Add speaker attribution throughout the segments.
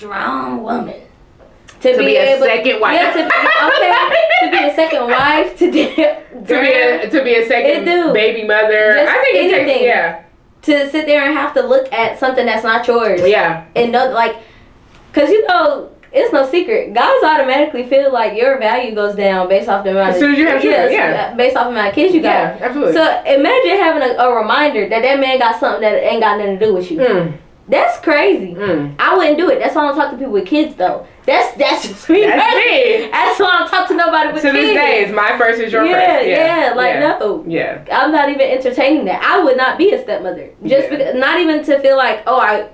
Speaker 1: strong woman. To
Speaker 2: be a second wife.
Speaker 1: Yeah, to be a second wife. To
Speaker 2: be a second baby mother.
Speaker 1: Just
Speaker 2: I think
Speaker 1: anything.
Speaker 2: it takes,
Speaker 1: to sit there and have to look at something that's not yours.
Speaker 2: Yeah.
Speaker 1: And know, like, because it's no secret. Guys automatically feel like your value goes down based off the amount
Speaker 2: as soon as you have children,
Speaker 1: based off the amount of kids you got.
Speaker 2: Yeah, absolutely.
Speaker 1: So imagine having a reminder that man got something that ain't got nothing to do with you. That's crazy. I wouldn't do it. That's why I don't talk to people with kids, though. That's just me.
Speaker 2: That's me.
Speaker 1: That's why I don't talk to nobody with kids.
Speaker 2: To this day, it's my first is your first.
Speaker 1: No.
Speaker 2: Yeah.
Speaker 1: I'm not even entertaining that. I would not be a stepmother. Just because, not even to feel like, I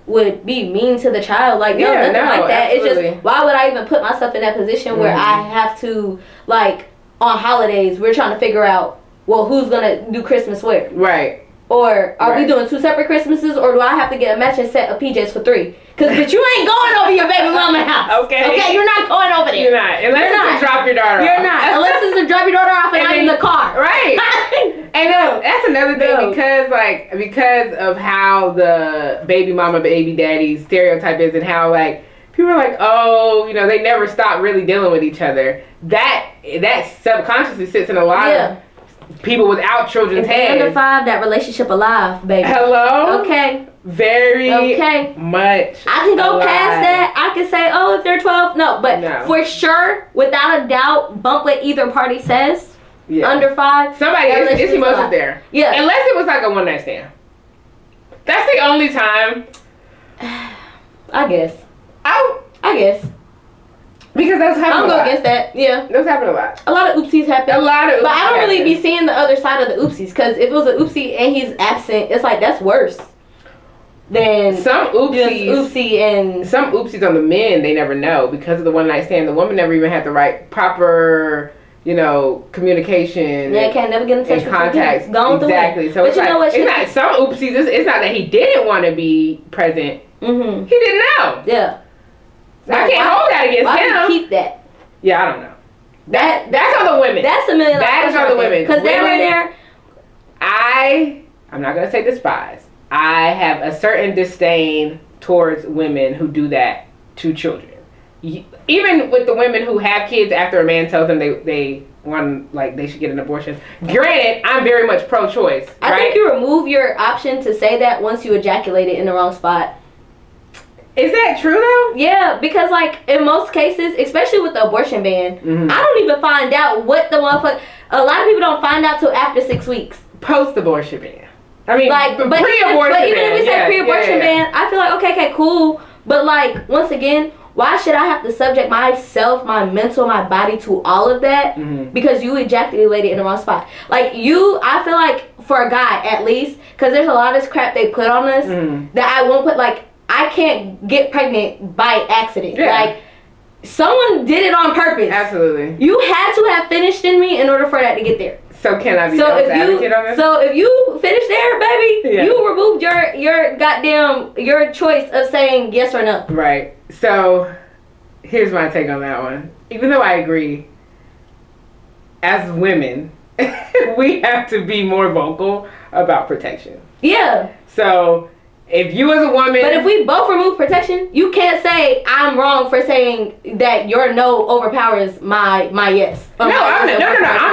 Speaker 1: would be mean to the child. Like, nothing like that.
Speaker 2: Absolutely.
Speaker 1: It's just, why would I even put myself in that position where I have to, like, on holidays, we're trying to figure out, well, who's going to do Christmas where?
Speaker 2: Right.
Speaker 1: Or are we doing 2 separate Christmases, or do I have to get a matching set of PJs for 3? Because, bitch, you ain't going over your baby mama house. Okay, you're not going over there.
Speaker 2: You're not. Unless it's to drop your daughter off.
Speaker 1: You're not. Unless it's to drop your daughter off and I'm in the car.
Speaker 2: Right. And that's another thing because of how the baby mama, baby daddy stereotype is, and how, like, people are like, oh, they never stop really dealing with each other. That subconsciously sits in a lot of people without children's heads.
Speaker 1: Under 5, that relationship alive, baby.
Speaker 2: Hello?
Speaker 1: Okay.
Speaker 2: Very much
Speaker 1: I can go past that. I can say, if they're 12, but for sure, without a doubt, bump what either party says. Yeah. Under 5.
Speaker 2: Somebody, it's emotions there.
Speaker 1: Yeah.
Speaker 2: Unless it was like a one night stand. That's the only time.
Speaker 1: I guess. I guess.
Speaker 2: Because that's happened
Speaker 1: a lot. I'll go against that. Yeah.
Speaker 2: That's happened a lot.
Speaker 1: A lot of oopsies happen.
Speaker 2: But
Speaker 1: I don't really be seeing the other side of the oopsies. Because if it was an oopsie and he's absent, it's like, that's worse than
Speaker 2: some
Speaker 1: oopsies
Speaker 2: on the men, they never know. Because of the one night stand, the woman never even had the right proper communication.
Speaker 1: Yeah, can't never get in touch with
Speaker 2: contact.
Speaker 1: Exactly.
Speaker 2: So it's not some oopsies. It's not that he didn't want to be present. He didn't know.
Speaker 1: Yeah.
Speaker 2: I can't hold that against him.
Speaker 1: Why do you keep that?
Speaker 2: Yeah, I don't know. That's on the women.
Speaker 1: That's $1 million.
Speaker 2: That's on the women.
Speaker 1: Because they're right there.
Speaker 2: I'm not gonna say despise. I have a certain disdain towards women who do that to children. Even with the women who have kids after a man tells them they want, like, they should get an abortion. Granted, I'm very much pro-choice.
Speaker 1: I think you remove your option to say that once you ejaculate it in the wrong spot.
Speaker 2: Is that true though?
Speaker 1: Yeah, because like in most cases, especially with the abortion ban, I don't even find out what the motherfucker. A lot of people don't find out till after 6 weeks.
Speaker 2: Post-abortion ban. I mean,
Speaker 1: like, but
Speaker 2: pre-abortion ban.
Speaker 1: Even if we say pre-abortion ban, I feel like okay, cool. But like once again, why should I have to subject myself, my mental, my body to all of that? Because you ejaculated in the wrong spot. Like I feel like for a guy at least, because there's a lot of this crap they put on us that I won't put like. I can't get pregnant by accident. Yeah. Like, someone did it on purpose.
Speaker 2: Absolutely.
Speaker 1: You had to have finished in me in order for that to get there.
Speaker 2: So can I be advocate on this?
Speaker 1: So if you finished there, baby, you removed your choice of saying yes or no.
Speaker 2: Right. So here's my take on that one. Even though I agree, as women, we have to be more vocal about protection.
Speaker 1: Yeah.
Speaker 2: So if you as a woman...
Speaker 1: But if we both remove protection, you can't say I'm wrong for saying that your no overpowers my yes.
Speaker 2: No, I'm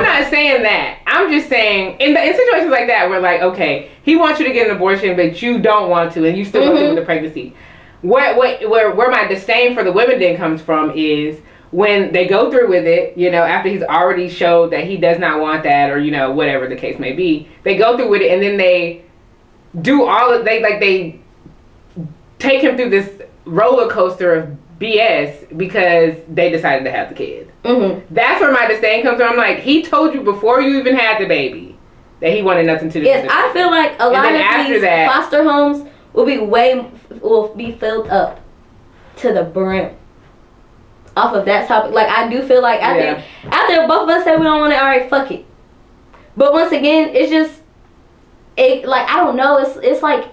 Speaker 2: not saying that. I'm just saying, in situations like that where like, okay, he wants you to get an abortion, but you don't want to, and you still want to with the pregnancy. Where my disdain for the women then comes from is when they go through with it, after he's already showed that he does not want that, or, whatever the case may be, they go through with it, and then they do they take him through this roller coaster of BS because they decided to have the kid. That's where my disdain comes from. I'm like, he told you before you even had the baby that he wanted nothing to do with it.
Speaker 1: I feel like a lot of these foster homes will be filled up to the brim off of that topic. Like, I do feel like after both of us said we don't want it, all right, fuck it. But once again, it's just I don't know. It's like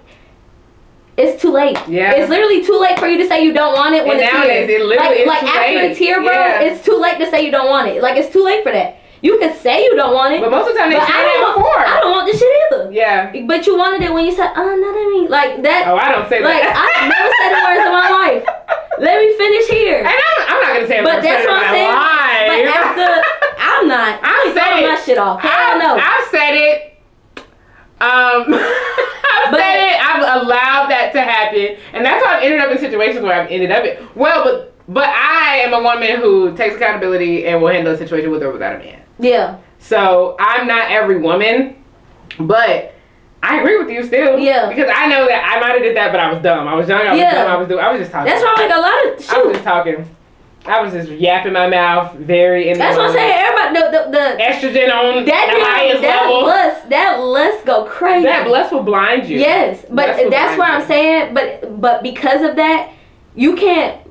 Speaker 1: it's too late. Yeah. It's literally too late for you to say you don't want it when it's here.
Speaker 2: It literally is
Speaker 1: too after late. It's here, bro. Yeah. It's too late to say you don't want it. Like, it's too late for that. You can say you don't want it,
Speaker 2: but most of the time they say it before.
Speaker 1: I don't want this shit either.
Speaker 2: Yeah.
Speaker 1: But you wanted it when you said, "Oh, not at me," like that.
Speaker 2: Oh, I don't say
Speaker 1: like,
Speaker 2: that.
Speaker 1: I've never said the words in my life. shit off. Hell no.
Speaker 2: I've said it. I've allowed that to happen, and that's why I've ended up in situations where I've ended up in. Well, but I am a woman who takes accountability and will handle a situation with or without a man.
Speaker 1: Yeah.
Speaker 2: So I'm not every woman, but I agree with you still.
Speaker 1: Yeah.
Speaker 2: Because I know that I might have did that, but I was dumb. I was young. I was dumb. I was just talking.
Speaker 1: That's why I'm like a lot of. Shoot.
Speaker 2: I was just talking. I was just yapping my mouth, very in.
Speaker 1: That's what I'm saying. Everybody, the
Speaker 2: estrogen on the highest level.
Speaker 1: That lust go crazy.
Speaker 2: That lust will blind you.
Speaker 1: Yes, but that's what I'm saying. But because of that, you can't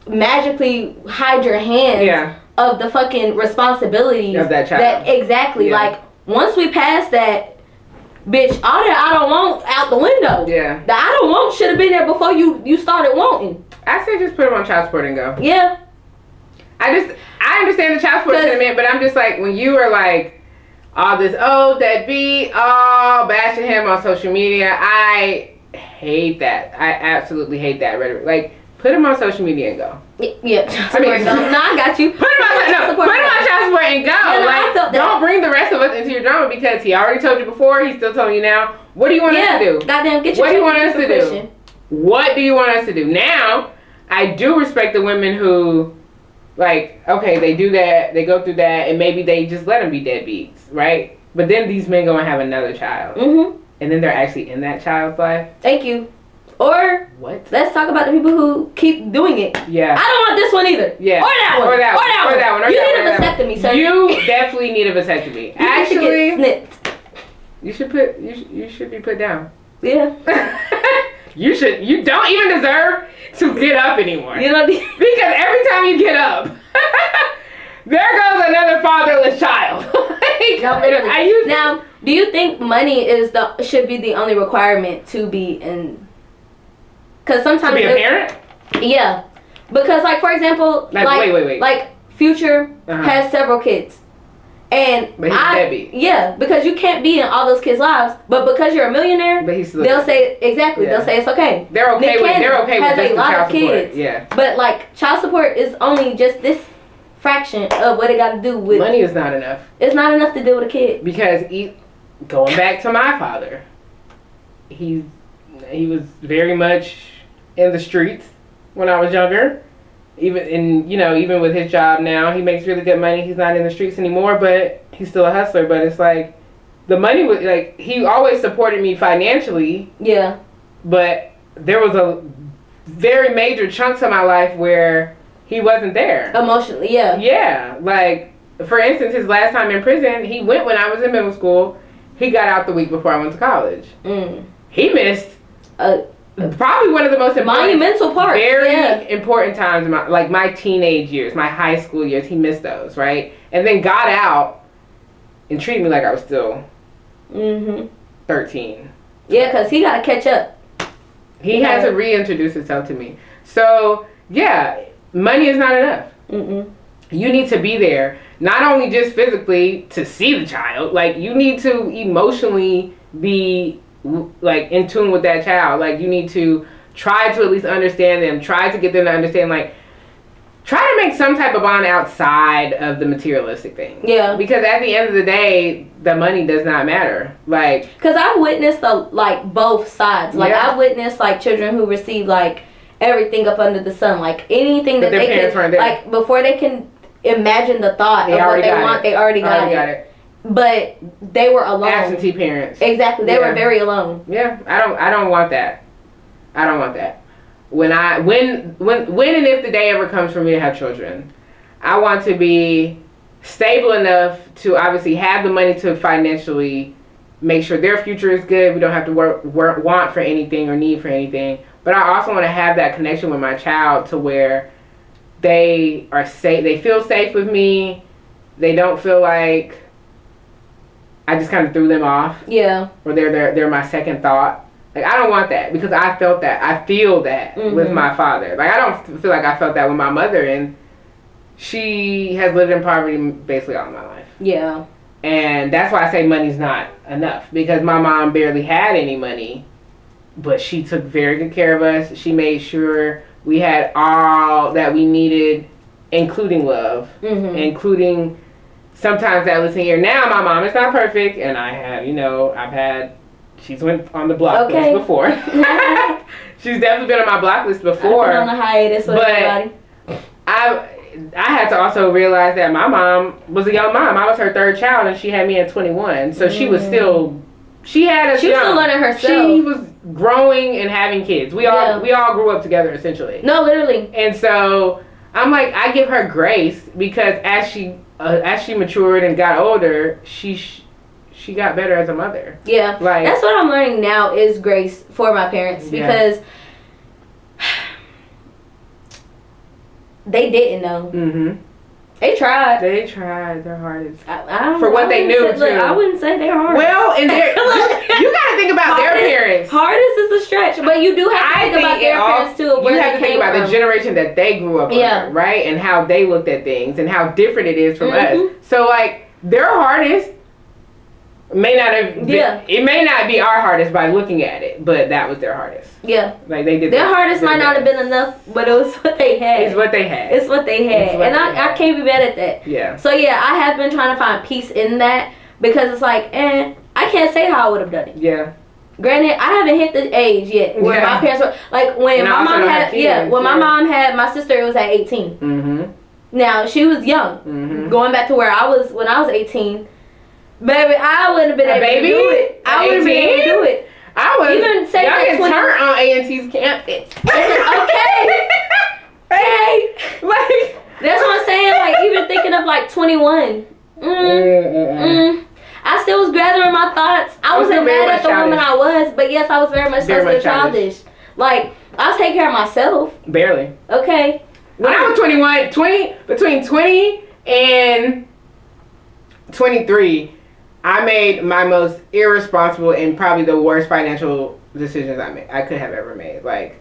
Speaker 1: magically hide your hands of the fucking responsibilities
Speaker 2: of that child.
Speaker 1: Exactly. Yeah. Like once we pass that, bitch, all that I don't want out the window. Yeah. The I don't want should have been there before you started wanting.
Speaker 2: I say just put them on child support and go.
Speaker 1: Yeah.
Speaker 2: I understand the child support sentiment, but I'm just like, when you are like, all this, deadbeat, bashing him on social media, I hate that. I absolutely hate that rhetoric. Like, put him on social media and go.
Speaker 1: Yeah. I got you.
Speaker 2: Put him on child support and go. Yeah, don't bring the rest of us into your drama, because he already told you before, he's still telling you now. What do you want us to do?
Speaker 1: Goddamn, get your
Speaker 2: What do you want us to do? What do you want us to do? Now, I do respect the women who, like, okay, they do that, they go through that, and maybe they just let them be deadbeats, right? But then these men go and have another child. Mm-hmm. And then they're actually in that child's life.
Speaker 1: Thank you. Or,
Speaker 2: what?
Speaker 1: Let's talk about the people who keep doing it. Yeah. I don't want this one either. Yeah. Or that one. Or that one. You need a vasectomy, sir.
Speaker 2: You definitely need a vasectomy. Actually, snipped. You should be put down. Yeah. You don't even deserve to get up anymore. You know, because every time you get up, there goes another fatherless child.
Speaker 1: Now, do you think money should be the only requirement to be in? Because sometimes
Speaker 2: to be a parent.
Speaker 1: Yeah, because like for example, wait. Like Future has several kids. And
Speaker 2: but he's deadbeat.
Speaker 1: Yeah, because you can't be in all those kids' lives, but because you're a millionaire, they'll say they'll say it's okay.
Speaker 2: They're okay with
Speaker 1: has
Speaker 2: just
Speaker 1: a lot
Speaker 2: child
Speaker 1: of kids.
Speaker 2: Support. Yeah.
Speaker 1: But like child support is only just this fraction of what it got to do with.
Speaker 2: Money is not enough.
Speaker 1: It's not enough to deal with a kid.
Speaker 2: Because going back to my father, he was very much in the streets when I was younger. Even with his job now, he makes really good money. He's not in the streets anymore, but he's still a hustler. But it's like, the money was like, he always supported me financially. Yeah. But there was a very major chunks of my life where he wasn't there.
Speaker 1: Emotionally, yeah.
Speaker 2: Yeah. Like, for instance, his last time in prison, he went when I was in middle school. He got out the week before I went to college. He missed probably one of the most
Speaker 1: monumental parts,
Speaker 2: very important times in my teenage years, my high school years. He missed those, right? And then got out and treated me like I was still 13.
Speaker 1: Yeah, because he got to catch up.
Speaker 2: He had to reintroduce himself to me. So, yeah, money is not enough. You need to be there, not only just physically to see the child, like you need to emotionally be like in tune with that child. Like you need to try to at least understand them, try to get them to understand, like try to make some type of bond outside of the materialistic thing. Yeah. Because at the end of the day, the money does not matter. Like,
Speaker 1: because I've witnessed both sides. Like I've witnessed like children who receive like everything up under the sun, like anything that they can, like before they can imagine the thought of what they want, they already got it. But they were alone.
Speaker 2: Absentee parents.
Speaker 1: Exactly. They were very alone.
Speaker 2: Yeah. I don't want that. I don't want that. When and if the day ever comes for me to have children, I want to be stable enough to obviously have the money to financially make sure their future is good. We don't have to want for anything or need for anything. But I also want to have that connection with my child to where they are safe. They feel safe with me. They don't feel like I just kind of threw them off. Yeah. Or they're my second thought. Like, I don't want that, because I felt that. I feel that with my father. Like, I don't feel like I felt that with my mother, and she has lived in poverty basically all my life. Yeah. And that's why I say money's not enough, because my mom barely had any money, but she took very good care of us. She made sure we had all that we needed, including love, including sometimes that listen here. Now my mom is not perfect, and I have, she's went on the block list before. She's definitely been on my block list before.
Speaker 1: I've been on the hiatus with everybody.
Speaker 2: I had to also realize that my mom was a young mom. I was her third child, and she had me at 21. So she was still, she was
Speaker 1: still learning herself.
Speaker 2: She was growing and having kids. We all grew up together, essentially.
Speaker 1: No, literally.
Speaker 2: And so I'm like, I give her grace because as she matured and got older, she got better as a mother.
Speaker 1: Yeah, like that's what I'm learning now is grace for my parents because they didn't know. Mm-hmm. They tried.
Speaker 2: They tried their hardest
Speaker 1: for
Speaker 2: what they knew. Too.
Speaker 1: I wouldn't say they're hard.
Speaker 2: Well, and you gotta think about their parents.
Speaker 1: Hardest is a stretch, but you do have to think about their parents too. Where
Speaker 2: you have to think about the generation that they grew up under, right? And how they looked at things and how different it is from us. So like their hardest may not have been, it may not be our hardest by looking at it, but that was their hardest.
Speaker 1: Yeah.
Speaker 2: Like they did
Speaker 1: their hardest might not have been enough, but it was what they had.
Speaker 2: It's what they had.
Speaker 1: It's what they had. And I can't be mad at that.
Speaker 2: Yeah.
Speaker 1: So yeah, I have been trying to find peace in that because it's like, I can't say how I would have done it.
Speaker 2: Yeah.
Speaker 1: Granted, I haven't hit the age yet where my parents were like when my mom had my mom had my sister, it was at 18. Mm-hmm. Now she was young. Mm-hmm. Going back to where I was when I was 18. Baby, I wouldn't have been able to do it. I wouldn't have been able to do it.
Speaker 2: I was
Speaker 1: even say
Speaker 2: y'all can turn on A&T's campus.
Speaker 1: Okay. Hey.
Speaker 2: Like
Speaker 1: that's what I'm saying. Like even thinking of like 21. I still was gathering my thoughts. I wasn't mad at the woman I was, but yes, I was very much so childish. Like I was taking care of myself.
Speaker 2: Barely.
Speaker 1: Okay.
Speaker 2: When I was 21, between 20 and 23. I made my most irresponsible and probably the worst financial decisions I could have ever made. Like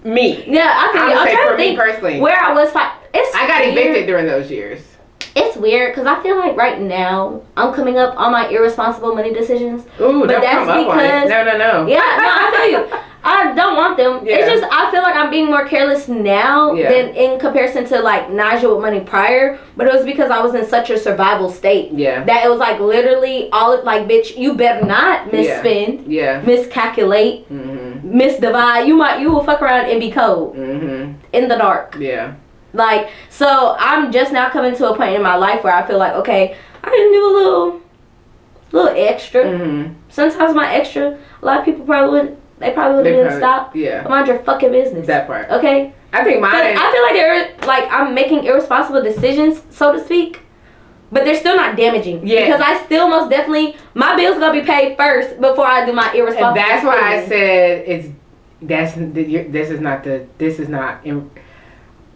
Speaker 2: me.
Speaker 1: Yeah, I feel you. I'm trying to think
Speaker 2: personally
Speaker 1: where I was.
Speaker 2: I got evicted during those years.
Speaker 1: It's weird because I feel like right now I'm coming up on my irresponsible money decisions.
Speaker 2: Ooh, but that's come up because on it. No.
Speaker 1: Yeah, no, I feel you. I don't want them. Yeah. It's just I feel like I'm being more careless now than in comparison to like Nigel with money prior. But it was because I was in such a survival state. Yeah. That it was like literally all of like, bitch, you better not misspend. Yeah. Miscalculate. Mm-hmm. Misdivide. You will fuck around and be cold. Mm-hmm. In the dark. Yeah. Like, so I'm just now coming to a point in my life where I feel like, okay, I can do a little extra. Mm-hmm. Sometimes my extra, a lot of people probably wouldn't. They probably would have been stopped. Yeah. Mind your fucking business.
Speaker 2: That part.
Speaker 1: Okay?
Speaker 2: I think mine.
Speaker 1: I feel like I'm making irresponsible decisions, so to speak, but they're still not damaging. Yeah. Because I still most definitely, my bill's going to be paid first before I do my irresponsible
Speaker 2: decisions. And that's why I said this is not.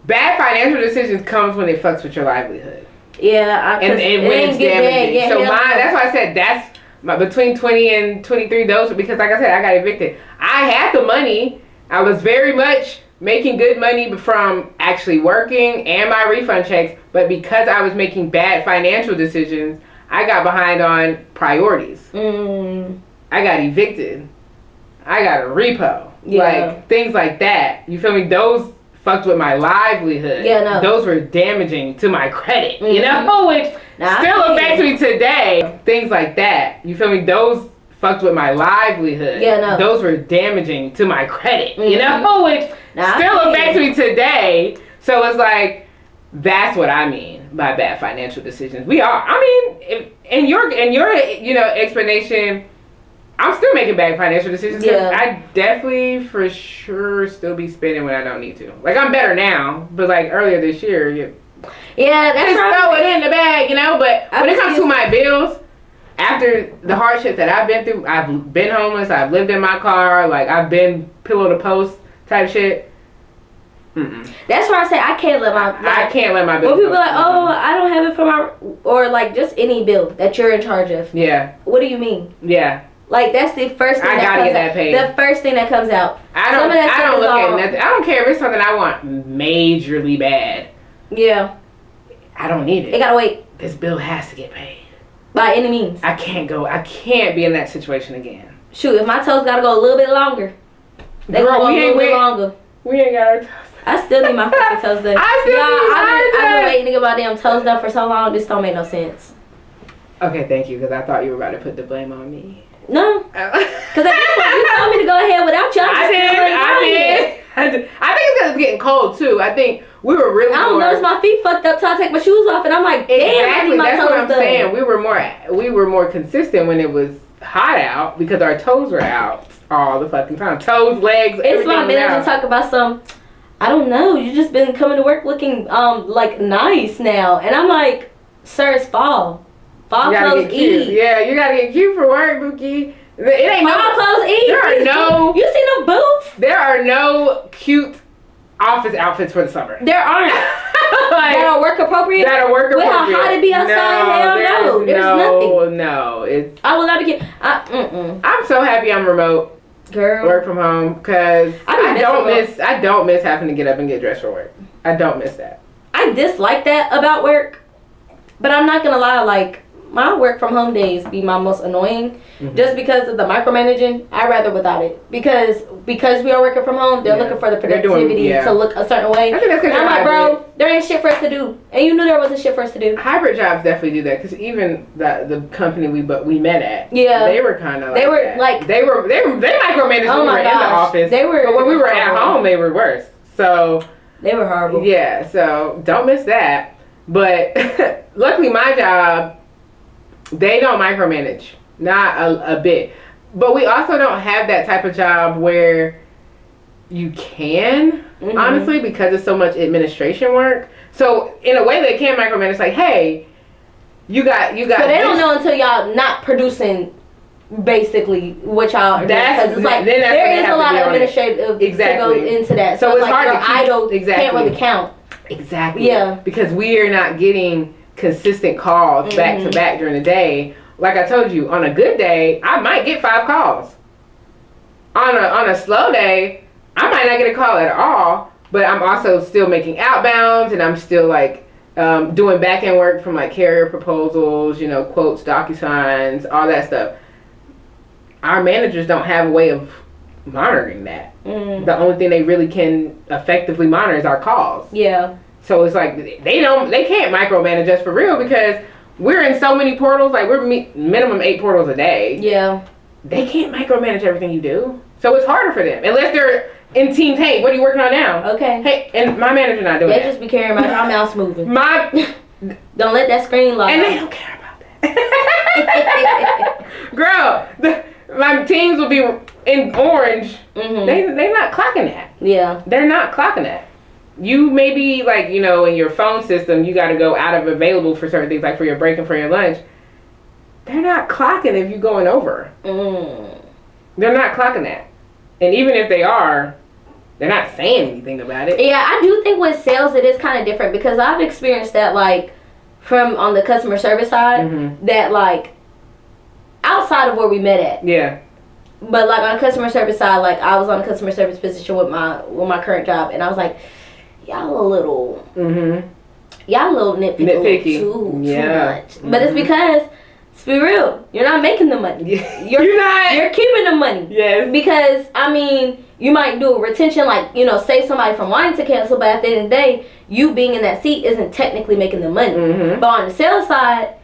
Speaker 2: Bad financial decisions comes when it fucks with your livelihood.
Speaker 1: Yeah.
Speaker 2: And when it's damaging. So that's why I said that's. Between 20 and 23, those because like I said, I got evicted. I had the money. I was very much making good money from actually working and my refund checks. But because I was making bad financial decisions, I got behind on priorities. I got evicted. I got a repo. Yeah. Like things like that. You feel me? Those fucked with my livelihood. Yeah, no. Those were damaging to my credit. You know, which still affects me today. Things like that. You feel me? Those fucked with my livelihood. Yeah, no. Those were damaging to my credit. You know, which still affects me today. So it's like that's what I mean by bad financial decisions. We are. I mean, in your explanation. I'm still making bad financial decisions. Yeah. I definitely, for sure, still be spending when I don't need to. Like, I'm better now, but, like, earlier this year,
Speaker 1: yeah, that's
Speaker 2: just throw it in the bag, you know? But when it comes to my bills, after the hardships that I've been through, I've been homeless, I've lived in my car, like, I've been pillow to post type shit.
Speaker 1: That's why I say I can't let my...
Speaker 2: I can't let my bills
Speaker 1: when people are like, oh, I don't have it for my... Or, like, just any bill that you're in charge of. Yeah. What do you mean?
Speaker 2: Yeah.
Speaker 1: Like that's the first thing
Speaker 2: I gotta get that paid.
Speaker 1: The first thing that comes out.
Speaker 2: I don't look at nothing. I don't care if it's something I want majorly bad.
Speaker 1: Yeah.
Speaker 2: I don't need it.
Speaker 1: It gotta wait.
Speaker 2: This bill has to get paid.
Speaker 1: By any means.
Speaker 2: I can't be in that situation again.
Speaker 1: Shoot, if my toes gotta go a little bit longer. They go a little bit longer.
Speaker 2: We ain't got our toes done.
Speaker 1: I still need my fucking toes done. I've been waiting to get my damn toes done for so long. This don't make no sense.
Speaker 2: Okay, thank you, because I thought you were about to put the blame on me.
Speaker 1: No. Because at this point, you told me to go ahead without you.
Speaker 2: I did. I think it's because it's getting cold, too. I think we were really
Speaker 1: I don't notice my feet fucked up till I take my shoes off, and I'm like, damn,
Speaker 2: exactly.
Speaker 1: my
Speaker 2: That's
Speaker 1: toes
Speaker 2: what I'm
Speaker 1: done.
Speaker 2: saying. We were more consistent when it was hot out because our toes were out all the fucking time. Toes, legs,
Speaker 1: it's my
Speaker 2: everything
Speaker 1: manager
Speaker 2: out.
Speaker 1: talk about some, I don't know, you just been coming to work looking like nice now. And I'm like, sir, it's fall. Fall clothes eat.
Speaker 2: Yeah, you gotta get cute for work, Bookie. It ain't
Speaker 1: fall clothes eat.
Speaker 2: There are no.
Speaker 1: You see no boots?
Speaker 2: There are no cute office outfits for the summer.
Speaker 1: There aren't.
Speaker 2: Like,
Speaker 1: that are work appropriate.
Speaker 2: That are work appropriate.
Speaker 1: With how hot it be outside, hell no. There's nothing.
Speaker 2: No, it's.
Speaker 1: I will not be cute.
Speaker 2: I'm so happy I'm remote.
Speaker 1: Girl.
Speaker 2: Work from home, because I don't miss having to get up and get dressed for work. I don't miss that.
Speaker 1: I dislike that about work, but I'm not gonna lie, like, my work from home days be my most annoying, just because of the micromanaging. I'd rather without it, because we are working from home. They're looking for the productivity to look a certain way.
Speaker 2: I think that's
Speaker 1: and I'm like, bro, there ain't shit for us to do, and you knew there wasn't shit for us to do.
Speaker 2: Hybrid jobs definitely do that, because even the company we met at,
Speaker 1: yeah,
Speaker 2: they were kind of like
Speaker 1: they were
Speaker 2: that.
Speaker 1: like
Speaker 2: they micromanaged when we were in the office.
Speaker 1: They were,
Speaker 2: but when we were at home, they were worse. So
Speaker 1: they were horrible.
Speaker 2: Yeah, so don't miss that. But luckily, my job. They don't micromanage, not a bit. But we also don't have that type of job where you can, honestly, because it's so much administration work. So in a way, they can micromanage. Like, hey, you got. So
Speaker 1: they don't know until y'all not producing, basically, what y'all are doing. Because it's like there is a lot of administrative to go into that.
Speaker 2: So it's
Speaker 1: like
Speaker 2: hard
Speaker 1: your
Speaker 2: to keep,
Speaker 1: idle can't really count.
Speaker 2: Exactly.
Speaker 1: Yeah. Because
Speaker 2: we are not getting consistent calls back to back during the day. Like I told you, on a good day, I might get 5 calls. On a slow day, I might not get a call at all, but I'm also still making outbounds, and I'm still like doing back end work from like carrier proposals, quotes, DocuSigns, all that stuff. Our managers don't have a way of monitoring that. The only thing they really can effectively monitor is our calls.
Speaker 1: Yeah.
Speaker 2: So it's like they can't micromanage us for real, because we're in so many portals. Like, we're minimum 8 portals a day.
Speaker 1: Yeah.
Speaker 2: They can't micromanage everything you do. So it's harder for them. Unless they're in teams. Hey, what are you working on now?
Speaker 1: Okay.
Speaker 2: Hey, and my manager's not doing that.
Speaker 1: They just be caring about our mouse moving.
Speaker 2: Don't
Speaker 1: let that screen lock.
Speaker 2: And they don't care about that. Girl, my teams will be in orange. They're not clocking that.
Speaker 1: Yeah.
Speaker 2: They're not clocking that. You maybe, like, in your phone system, you got to go out of available for certain things, like for your break and for your lunch. They're not clocking if you're going over. They're not clocking that. And even if they are, they're not saying anything about it.
Speaker 1: Yeah, I do think with sales it is kind of different, because I've experienced that, like, from on the customer service side, that, like, outside of where we met at.
Speaker 2: Yeah.
Speaker 1: But, like, on the customer service side, like, I was on a customer service position with my current job, and I was like, y'all a little nitpicky. Too much. But it's because, let's be real, you're not making the money. You're keeping the money.
Speaker 2: Yes.
Speaker 1: Because, I mean, you might do a retention, like, save somebody from wanting to cancel, but at the end of the day, you being in that seat isn't technically making the money. But on the sales side,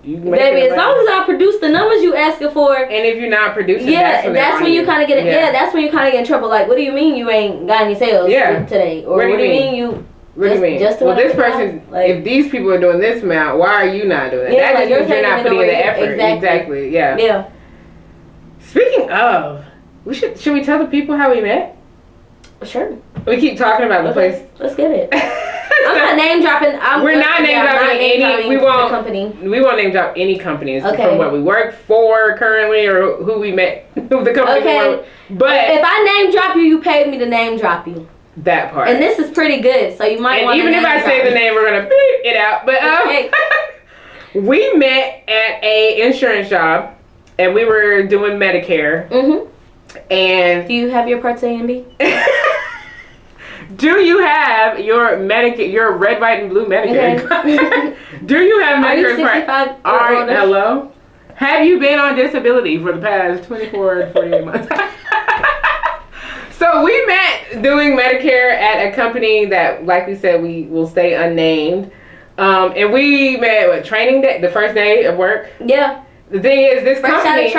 Speaker 1: baby, as long as I produce the numbers you asking for, and
Speaker 2: if you're not producing,
Speaker 1: that's when you kind of get that's when you kind of get in trouble. Like, what do you mean you ain't got any sales today? Or what do you mean you?
Speaker 2: What do you mean? Well, this person, like, if these people are doing this amount, why are you not doing it?
Speaker 1: Yeah,
Speaker 2: that just means you're not putting in the effort.
Speaker 1: Exactly.
Speaker 2: Yeah.
Speaker 1: Yeah.
Speaker 2: Speaking of, should we tell the people how we met?
Speaker 1: Sure.
Speaker 2: We keep talking about the place.
Speaker 1: Let's get it. I'm not name dropping.
Speaker 2: We're not name dropping any. We won't.
Speaker 1: Company.
Speaker 2: We won't name drop any companies
Speaker 1: from
Speaker 2: what we work for currently, or who we met, who the company.
Speaker 1: Okay. But if I name drop you, you paid me to name drop you.
Speaker 2: That part.
Speaker 1: And this is pretty good, so you might want to.
Speaker 2: And even if I say the name, we're gonna beep it out. But we met at a insurance job, and we were doing Medicare. And
Speaker 1: do you have your Parts A and B?
Speaker 2: Do you have your Medicare, your red, white, and blue Medicare? Okay. Do you have Medicare?
Speaker 1: Are you 65?
Speaker 2: All right, hello. Have you been on disability for the past 24 to 48 months? So we met doing Medicare at a company that, like we said, we will stay unnamed. And we met training day, the first day of work.
Speaker 1: Yeah.
Speaker 2: The thing is, this company is a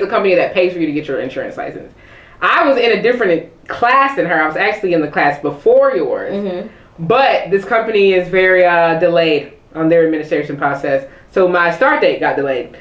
Speaker 2: company that pays for you to get your insurance license. I was in a different class than her. I was actually in the class before yours. Mm-hmm. But this company is very delayed on their administration process. So my start date got delayed.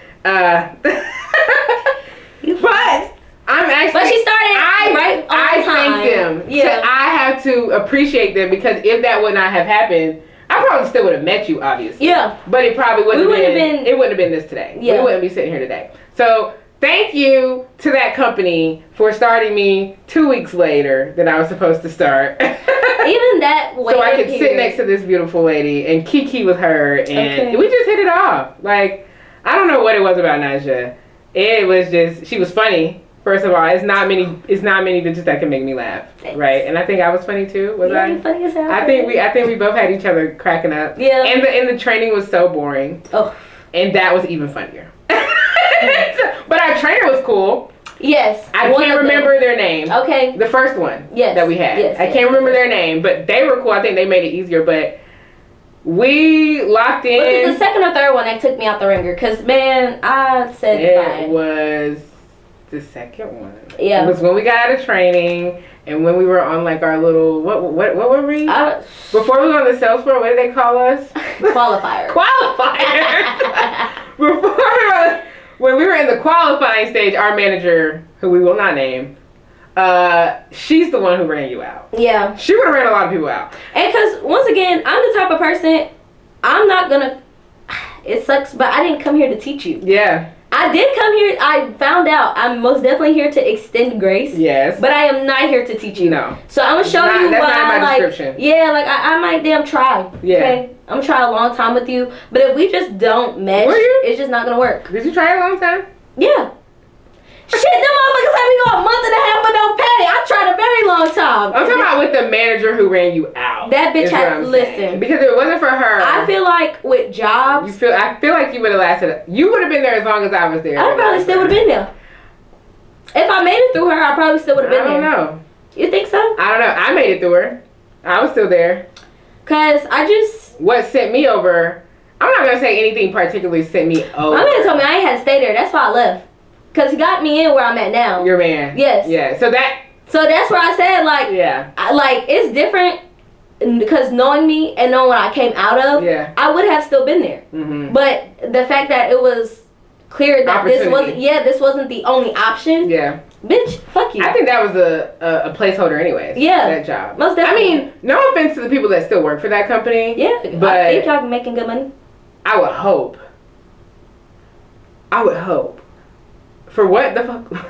Speaker 2: But I'm actually.
Speaker 1: But she started right on
Speaker 2: I
Speaker 1: time.
Speaker 2: thank them.
Speaker 1: Yeah.
Speaker 2: So I have to appreciate them because if that would not have happened, I probably still would have met you, obviously.
Speaker 1: Yeah.
Speaker 2: But it probably wouldn't have been. It wouldn't have been this today. Yeah. We wouldn't be sitting here today. So thank you to that company for starting me 2 weeks later than I was supposed to start.
Speaker 1: Even that way.
Speaker 2: So I could sit next to this beautiful lady and kiki with her, and we just hit it off. Like, I don't know what it was about Naja. It was just, she was funny. First of all, it's not many bitches that can make me laugh. Thanks. Right? And I think I was funny too. Was I?
Speaker 1: You're funny as hell.
Speaker 2: I think we both had each other cracking up.
Speaker 1: Yeah.
Speaker 2: And the training was so boring. Oh. And that was even funnier. But our trainer was cool.
Speaker 1: Yes.
Speaker 2: I can't remember their name.
Speaker 1: Okay.
Speaker 2: The first one.
Speaker 1: Yes.
Speaker 2: That we had.
Speaker 1: Yes.
Speaker 2: I can't remember their name, but they were cool. I think they made it easier, but we locked in.
Speaker 1: Was it the second or third one that took me out the ringer? Because, man, I said
Speaker 2: it was the second one.
Speaker 1: Yeah.
Speaker 2: It was when we got out of training and when we were on like our little, what were we? Before we were on the sales floor, what did they call us?
Speaker 1: Qualifiers.
Speaker 2: Qualifiers. When we were in the qualifying stage, our manager, who we will not name, she's the one who ran you out. Yeah. She would have ran a lot of people out.
Speaker 1: And because, once again, I'm the type of person, I'm not going to, it sucks, but I didn't come here to teach you. Yeah. I did come here, I found out, I'm most definitely here to extend grace. Yes. But I am not here to teach you. No. So I'm going to show you
Speaker 2: that's
Speaker 1: why,
Speaker 2: not in my
Speaker 1: like,
Speaker 2: description.
Speaker 1: Yeah, like, I might damn try. Yeah. Okay? I'm going to try a long time with you, but if we just don't mesh, it's just not going to work.
Speaker 2: Did you try a long time?
Speaker 1: Yeah. Shit, them motherfuckers had me go a month and a half with no pay. I tried a very long time.
Speaker 2: I'm talking about with the manager who ran you out.
Speaker 1: That bitch had to listen.
Speaker 2: Because if it wasn't for her,
Speaker 1: I feel like with jobs,
Speaker 2: I feel like you would have lasted. You would have been there as long as I was there.
Speaker 1: I probably still would have been there. If I made it through her, I probably still would have been there.
Speaker 2: I don't know.
Speaker 1: You think so?
Speaker 2: I don't know. I made it through her. I was still there.
Speaker 1: Cause I just
Speaker 2: what sent me over. I'm not gonna say anything particularly sent me over.
Speaker 1: My man told me I ain't had to stay there. That's why I left. Cause he got me in where I'm at now.
Speaker 2: Your man.
Speaker 1: Yes.
Speaker 2: Yeah. So that's
Speaker 1: where I said like. Yeah. Like it's different. Because knowing me and knowing what I came out of, I would have still been there. Mm-hmm. But the fact that it was clear that this wasn't the only option. Yeah. Bitch, fuck you.
Speaker 2: I think that was a placeholder anyways. Yeah. That job.
Speaker 1: Most definitely.
Speaker 2: I mean, no offense to the people that still work for that company.
Speaker 1: Yeah. But I think y'all making good money.
Speaker 2: I would hope. For what the fuck?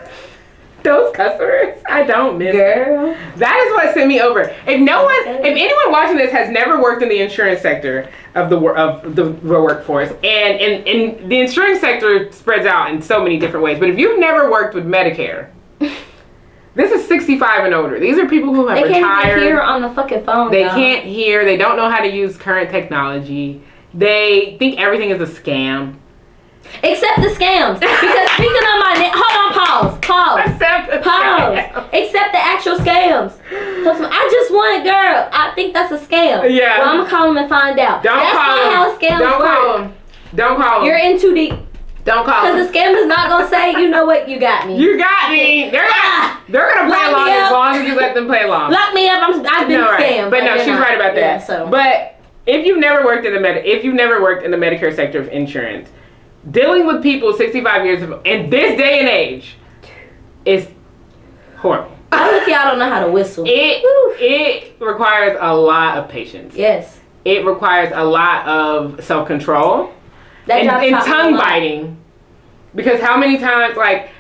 Speaker 2: Those customers, I don't miss. Girl, that is what sent me over. If anyone watching this has never worked in the insurance sector of the workforce, and the insurance sector spreads out in so many different ways, but if you've never worked with Medicare, this is 65 and older. These are people who have retired.
Speaker 1: They can't even hear on the fucking phone.
Speaker 2: They can't hear. They don't know how to use current technology. They think everything is a scam.
Speaker 1: Except the scams. Because speaking of my hold on, pause. Except the actual scams. I just want girl. I think that's a scam. Yeah. Well, I'm gonna call him and find out. That's not how scams work.
Speaker 2: Don't call him.
Speaker 1: You're in too deep.
Speaker 2: Don't call him.
Speaker 1: Because the scam is not gonna say, you know what, you got me.
Speaker 2: You got me. They're gonna play along as long as you let them play along.
Speaker 1: Lock me up. I've been scammed.
Speaker 2: But no, she's right about that. Yeah, so. But if you've never worked in the Medicare sector of insurance, dealing with people 65 years of in this day and age is horrible.
Speaker 1: I don't know how to whistle.
Speaker 2: It requires a lot of patience. Yes. It requires a lot of self-control and tongue biting. Because how many times, like,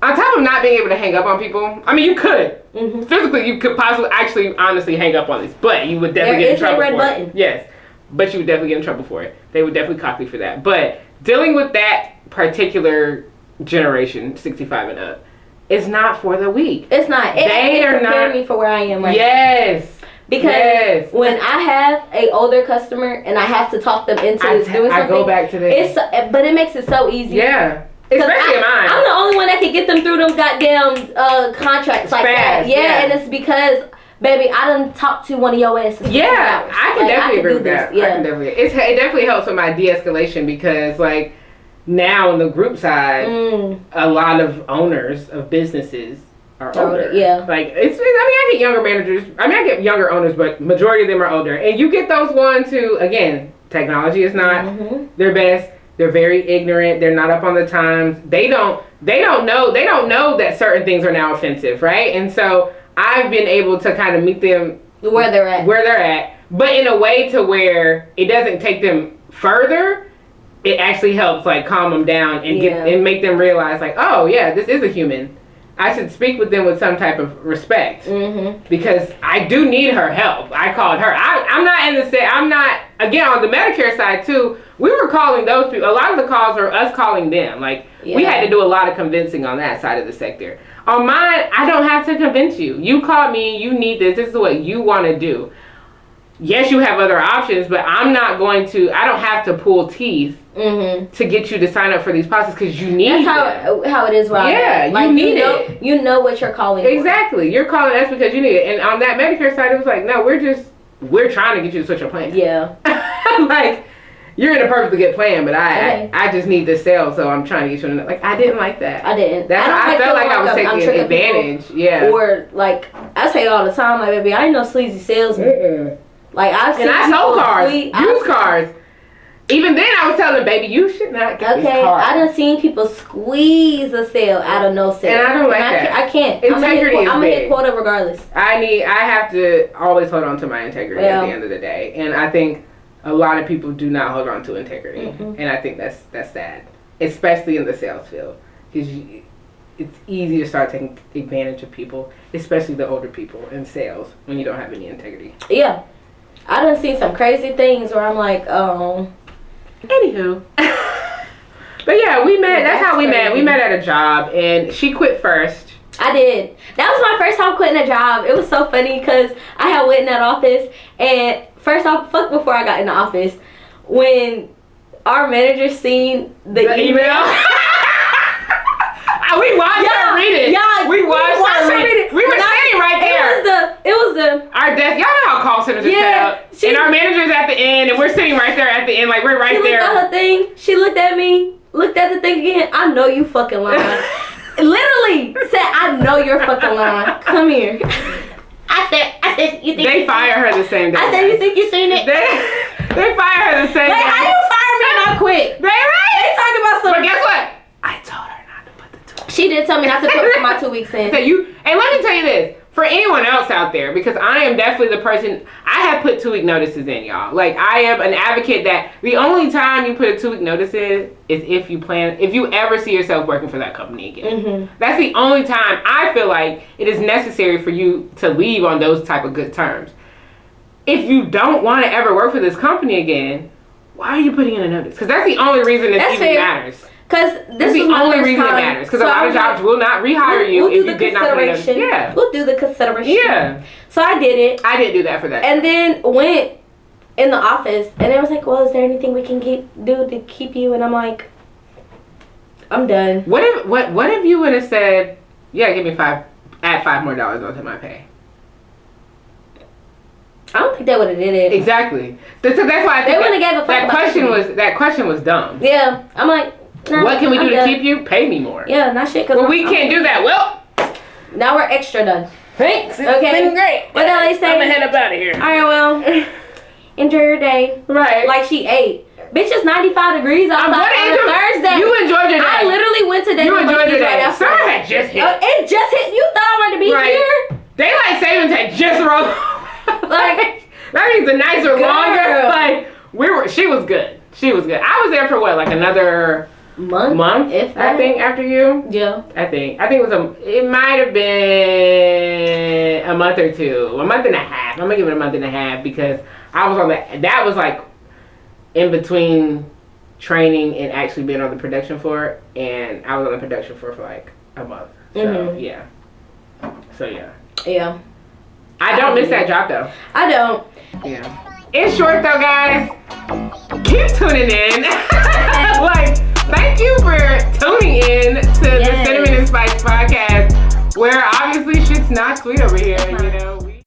Speaker 2: on top of not being able to hang up on people, I mean, you could. Mm-hmm. Physically, you could possibly honestly hang up on this, but you would definitely get in trouble for it. Yes. But you would definitely get in trouble for it. They would definitely clock you for that. But dealing with that particular generation, 65 and up, is not for the weak.
Speaker 1: It's not. They are not me for where I am right now.
Speaker 2: Yes.
Speaker 1: Because when I have a older customer and I have to talk them into doing something,
Speaker 2: I go back to this.
Speaker 1: But it makes it so easy.
Speaker 2: Yeah. Especially mine.
Speaker 1: I'm the only one that can get them through them goddamn contracts like that. Yeah, and it's because, baby, I done talked to one of your asses.
Speaker 2: Yeah, I can definitely agree with that. Yeah. I can definitely. It definitely helps with my de-escalation because, like, now on the group side, a lot of owners of businesses are older. Yeah. Like, I get younger managers. I get younger owners, but majority of them are older. And you get those ones who, again, technology is not their best. They're very ignorant. They're not up on the times. They don't know that certain things are now offensive, right? And so I've been able to kind of meet them
Speaker 1: where they're at,
Speaker 2: but in a way to where it doesn't take them further. It actually helps like calm them down and and make them realize like, oh yeah, this is a human. I should speak with them with some type of respect because I do need her help. I called her. I'm not again on the Medicare side too. We were calling those people. A lot of the calls are us calling them. Like we had to do a lot of convincing on that side of the sector. On mine, I don't have to convince you. You called me. You need this. This is what you want to do. Yes, you have other options, but I'm not going to. I don't have to pull teeth to get you to sign up for these policies because you need.
Speaker 1: That's how it is. Right?
Speaker 2: Like, you need it.
Speaker 1: You know what you're calling.
Speaker 2: Exactly, you're calling us because you need it. And on that Medicare side, it was like, no, we're trying to get you to switch your plan.
Speaker 1: Yeah.
Speaker 2: Like, you're in a perfectly good plan, but I just need this sale, so I'm trying to get you in. Like, I didn't like that.
Speaker 1: I didn't.
Speaker 2: I felt like I was taking advantage. Yeah.
Speaker 1: Or like I say all the time, like, baby, I ain't no sleazy salesman. Like I
Speaker 2: sold cars, used cars. Even then, I was telling them, baby, you should not get these cars.
Speaker 1: I done seen people squeeze a sale out of no sale,
Speaker 2: and I don't like that.
Speaker 1: I can't.
Speaker 2: Integrity is big.
Speaker 1: I'm gonna hit quota regardless.
Speaker 2: I have to always hold on to my integrity at the end of the day, and I think a lot of people do not hold on to integrity, and I think that's sad, especially in the sales field, because it's easy to start taking advantage of people, especially the older people in sales when you don't have any integrity.
Speaker 1: Yeah. I done seen some crazy things where I'm like,
Speaker 2: Anywho. But yeah, we met. That's how we met. We met at a job, and she quit first.
Speaker 1: I did. That was my first time quitting a job. It was so funny because I had went in that office, and first off, before I got in the office, when our manager seen the email.
Speaker 2: We watched her read it.
Speaker 1: Yeah,
Speaker 2: we watched her read it. We were sitting right there.
Speaker 1: It was the
Speaker 2: our desk. Y'all know how call centers are set up. And our manager's at the end, and we're sitting right there at the end, like we're right there.
Speaker 1: She looked at her thing. She looked at me. Looked at the thing again. I know you fucking lying. Literally said, I know you're fucking lying. Come here. I said, you think
Speaker 2: they fire her the same day.
Speaker 1: I said, you think you seen it?
Speaker 2: They fire her the same day.
Speaker 1: How you fire me and I quit?
Speaker 2: They
Speaker 1: talking about something.
Speaker 2: But guess what? I told her.
Speaker 1: She did tell me not to put my 2 weeks in.
Speaker 2: So and let me tell you this, for anyone else out there, because I am definitely the person, I have put 2 week notices in, y'all. Like, I am an advocate that the only time you put a 2 week notice in is if you ever see yourself working for that company again. That's the only time I feel like it is necessary for you to leave on those type of good terms. If you don't want to ever work for this company again, why are you putting in a notice? Because that's the only reason it even matters.
Speaker 1: Because
Speaker 2: this is the only reason it matters. Because a lot of jobs will not rehire you if you did not put it in. Yeah.
Speaker 1: We'll do the consideration.
Speaker 2: Yeah.
Speaker 1: So I did it.
Speaker 2: I didn't do that for that.
Speaker 1: And then went in the office, and it was like, well, is there anything we can do to keep you? And I'm like, I'm done.
Speaker 2: What if you would have said, yeah, give me add $5 more onto my pay?
Speaker 1: I don't think they would have did it.
Speaker 2: Exactly. That's why I think
Speaker 1: they wouldn't have gave a fuck
Speaker 2: that question was dumb.
Speaker 1: Yeah. I'm like, nah,
Speaker 2: what can we do to keep you? Pay me more.
Speaker 1: Yeah, not shit.
Speaker 2: Well, we can't do that. Well,
Speaker 1: now we're extra done.
Speaker 2: Thanks.
Speaker 1: Okay.
Speaker 2: It's been great.
Speaker 1: What did they say?
Speaker 2: I'm gonna head up out of here.
Speaker 1: All right, well, enjoy your day.
Speaker 2: Right.
Speaker 1: Like she ate. Bitch, it's 95 degrees outside on Thursday.
Speaker 2: You enjoyed your day.
Speaker 1: I literally went to
Speaker 2: You enjoyed your day. Summer had just hit.
Speaker 1: It just hit. You thought I wanted to be here?
Speaker 2: Daylight savings had just rolled.
Speaker 1: Like.
Speaker 2: That means the nights are longer. Like she was good. She was good. I was there for what, like another month?
Speaker 1: If
Speaker 2: I think after you.
Speaker 1: Yeah.
Speaker 2: I think it might have been a month or two, a month and a half. I'm gonna give it a month and a half because I was on that was like in between training and actually being on the production floor, and I was on the production floor for like a month. So yeah.
Speaker 1: Yeah.
Speaker 2: I don't miss that job though.
Speaker 1: I don't.
Speaker 2: Yeah. In short though, guys, keep tuning in. Like, thank you for tuning It's not sweet over here, you know.